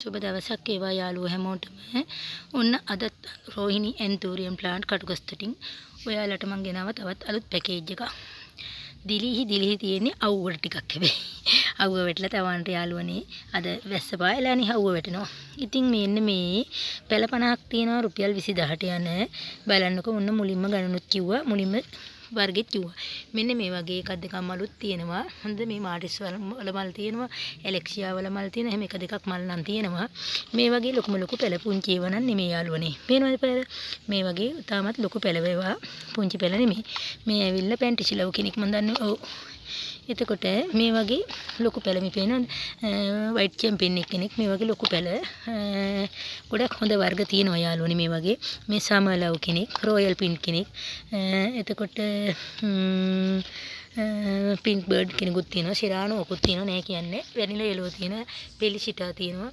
සුබ දවසක් වේවා යාළුවෝ හැමෝටම. ඔන්න අදත් රෝහිණී ඇන්තූරියම් ප්ලාන්ට් කටුගස්තටින් ඔයාලට මම ගෙනාවා තවත් අලුත් පැකේජ් එකක්. දිලිහි තියෙන්නේ අවුවට ටිකක් හැබැයි. අවුව වැටලා තවන්ට යාළුවනේ අද වැස්ස පායලානේ අවුව වැටෙනවා. ඉතින් මෙන්න මේ පැල 50ක් තියෙනවා රුපියල් 20000ට යන. බලන්නකො ඔන්න මුලින්ම ගණනුත් කිව්වා මුලින්ම වර්ගෙත් කිව්වා. මෙන්න මේ වගේ එකක් දෙකක් මලුත් තියෙනවා. හොඳ මේ මාටිස් වල මල් තියෙනවා. එලෙක්සියා වල මල් තියෙනවා. එහෙම එක දෙකක් මල් නම් තියෙනවා. මේ වගේ ලොකු පැල පුංචි ඒවා නම් නෙමෙයි යාළුවනේ. පේනවද පැල? මේ වගේ තාමත් ලොකු පැල වේවා. පුංචි පැල නෙමෙයි. මේ ඇවිල්ලා පැන්ටිසිලව් කෙනෙක් මන් දන්නේ. ඔව්. එතකොට මේ වගේ ලොකු පැල මේ පේනවද? වයිට් චැම්පියන් කෙනෙක් මේ වගේ ලොකු පැල ගොඩක් හොඳ වර්ග තියෙනවා යාළුවනේ මේ වගේ. මේ සමලව් කෙනෙක්, රොයල් පින්ක් කෙනෙක්. එතකොට පින්ක් බර්ඩ් කෙනෙකුත් තියෙනවා. සිරානෝ ඔකුත් තියෙනවා නෑ කියන්නේ. වැනිලා යෙලෝ තියෙනවා. පෙලිසිටා තියෙනවා.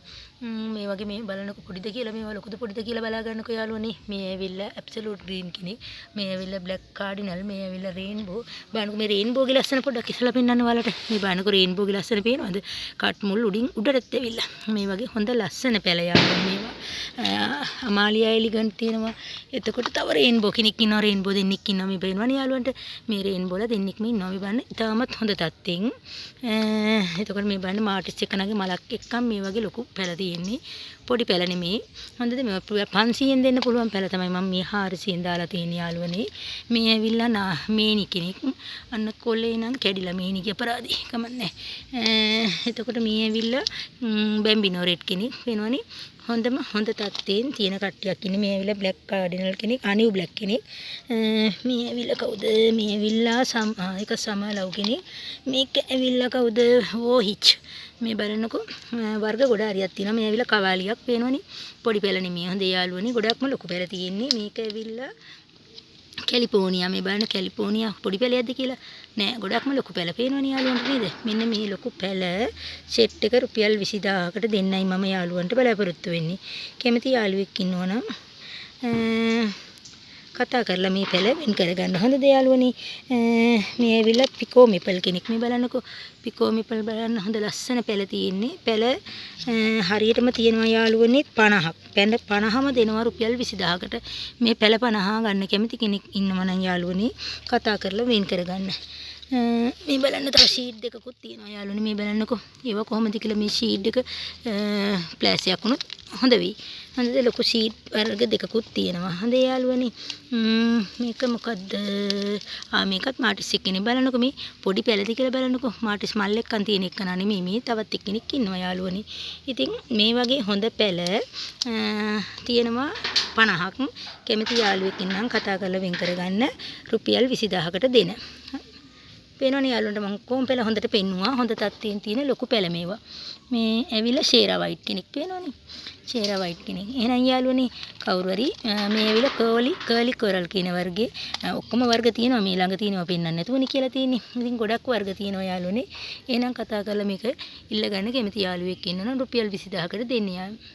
මේ වගේ මේ බලනකො පොඩිද කියලා මේවා ලොකුද පොඩිද කියලා බලා ගන්නකො යාළුවනේ. මේ ඇවිල්ලා ඇබ්සලූට් ග්‍රීන් කෙනෙක්. මේ ඇවිල්ලා බ්ලැක් කාඩිනල්. මේ ඇවිල්ලා රේන්බෝ. බලනකො මේ රේන්බෝගේ ලස්සන පොඩ්ඩක් ඉස්සලා පෙන්නන්න ඔයාලට. මේ බලනකො රේන්බෝගේ ලස්සන පේනවද? කට් මුල් උඩින් උඩටත් ඇවිල්ලා. මේ වගේ හොඳ ලස්සන පැල යාළුවනේ මේවා. අමාලියා එලිගන්ට් තියෙනවා. එතකොට තව රේන්බෝ කෙනෙක් ඉන්නවා. රේන්බෝ දෙන්නෙක් ඉන්නවා මේ පේනවනේ යාළුවන්ට. මේ රේන්බෝලා දෙන්නෙක්ම ඉන්නවා. මේ බලන්න ඉතාමත් හොඳ තත්ත්වෙන්. එතකොට මේ බලන්න මාටිස් එකනගේ මලක් එක්කම මේ වගේ ලොකු පැල තියෙන්නේ. පොඩි පැල නෙමෙයි. හොඳද මේ 500ෙන් දෙන්න පුළුවන් පැල තමයි මම මේ 400ෙන් දාලා තියෙන යාළුවනේ. මේ ඇවිල්ලා මේනි කෙනෙක්. අන්න කොල්ලේ නම් කැඩිලා මේනිගේ අපරාධي. කමන්නේ. එතකොට මේ ඇවිල්ලා බැම්බිනෝ රෙඩ් කෙනෙක් වෙනවනේ. හොඳ තත්ත්වයෙන් තියෙන කට්ටියක් ඉන්නේ. මේ ඇවිල්ලා බ්ලැක් කාඩිනල් කෙනෙක්, අනිව් බ්ලැක් කෙනෙක්. මේ ඇවිල්ලා කවුද? මේ ඇවිල්ලා එක සමලව් කෙනෙක්. මේක ඇවිල්ලා කවුද? වෝහිච්. මේ බලන්නකො වර්ග ගොඩ හරියක් තියෙනවා. මේ ඇවිල්ලා කවාලියක් පේනවනේ. පොඩි පැල නෙමෙයි. හොඳ යාළුවනේ. ගොඩක්ම ලොකු පැල තියෙන්නේ. මේක ඇවිල්ලා කැලිෆෝනියා. මේ බලන්න කැලිෆෝනියා පොඩි පැලයක්ද කියලා නෑ. ගොඩක්ම ලොකු පැල පේනවනේ යාළුවන්ට නේද? මෙන්න මේ ලොකු පැල සෙට් එක රුපියල් 20000කට දෙන්නයි මම යාළුවන්ට බලාපොරොත්තු වෙන්නේ. කැමති යාළුවෙක් ඉන්නවනම් කතා කරලා මේ පැල වෙන් කරගන්න. හොඳද යාළුවනේ? මේ ඇවිල්ලා පිකෝ මෙපල් කෙනෙක්. මේ බලන්නකෝ පිකෝ මෙපල් බලන්න හොඳ ලස්සන පැල තියෙන්නේ. පැල හරියටම තියෙනවා යාළුවනේ 50ක්. පැල 50ම දෙනවා රුපියල් 20000කට. මේ පැල 50 ගන්න කැමති කෙනෙක් ඉන්නවනම් යාළුවනේ කතා කරලා වෙන් කරගන්න. මේ බලන්න තව ෂීට් දෙකකුත් තියෙනවා යාළුවනේ. මේ බලන්නකෝ. ඒව කොහොමද කියලා මේ ෂීට් එක ප්ලාස්ටික් වුණොත් හොඳ වෙයි. හොඳද ලොකු ෂීට් වර්ග දෙකකුත් තියෙනවා. හොඳ යාළුවනේ. මේක මොකද්ද? මේකත් මාටිස් එක්කනේ. බලන්නකෝ මේ පොඩි පැලද කියලා බලන්නකෝ. මාටිස් මල් එක්කන් තියෙන එක නෙමෙයි මේ තවත් එක්කෙනෙක් ඉන්නවා යාළුවනේ. ඉතින් මේ වගේ හොඳ පැල තියෙනවා 50ක්. කැමති යාළුවෙක් ඉන්නම් කතා කරලා වෙන් කරගන්න රුපියල් 20000කට දෙන. පේනවනේ යාළුවන්ට මම කොහොම පැල හොඳට පෙන්නුවා. හොඳ තත්ත්වයෙන් තියෙන ලොකු පැල මේවා. මේ ඇවිල්ලා ෂේරා වයිට් කෙනෙක් පේනවනේ. ෂේරා වයිට් කෙනෙක්. එහෙනම් යාළුවනේ කවුරු හරි මේ ඇවිල්ලා කර්ලි කොරල් කියන වර්ගයේ ඔක්කොම වර්ග තියෙනවා. මේ ළඟ තියෙනවා පෙන්වන්න නැතුවනේ කියලා තියෙන්නේ. ඉතින් ගොඩක් වර්ග තියෙනවා යාළුවනේ. එහෙනම් කතා කරලා මේක ඉල්ල ගන්න කැමති යාළුවෙක් ඉන්නනම් රුපියල් 20000කට දෙන්න යාළුවෝ.